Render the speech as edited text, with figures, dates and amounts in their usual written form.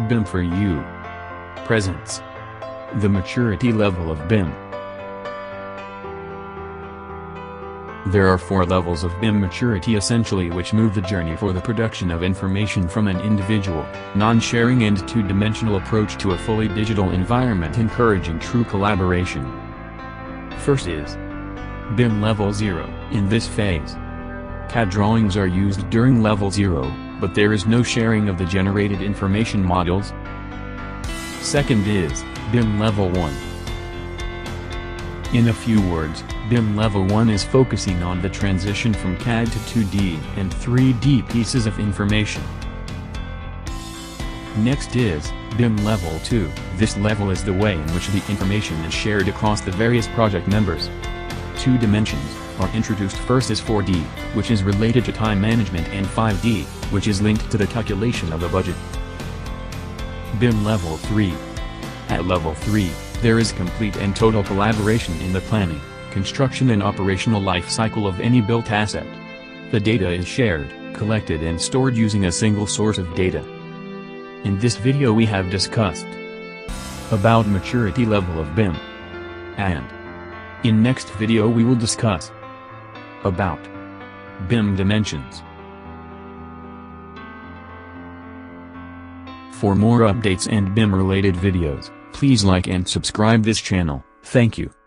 BIMFOR-U presents the maturity level of BIM. There are 4 levels of BIM maturity essentially, which move the journey for the production of information from an individual, non-sharing and two-dimensional approach to a fully digital environment encouraging true collaboration. First is BIM Level 0. In this phase, CAD drawings are used during Level 0, but there is no sharing of the generated information models. Second is BIM Level 1. In a few words, BIM Level 1 is focusing on the transition from CAD to 2D and 3D pieces of information. Next is BIM Level 2. This level is the way in which the information is shared across the various project members. 2 dimensions are introduced. First is 4D, which is related to time management, and 5D, which is linked to the calculation of a budget. BIM Level 3. At Level 3, there is complete and total collaboration in the planning, construction and operational life cycle of any built asset. The data is shared, collected and stored using a single source of data. In this video we have discussed about maturity level of BIM. And in next video we will discuss about BIM dimensions. For more updates and BIM related videos, please like and subscribe this channel. Thank you.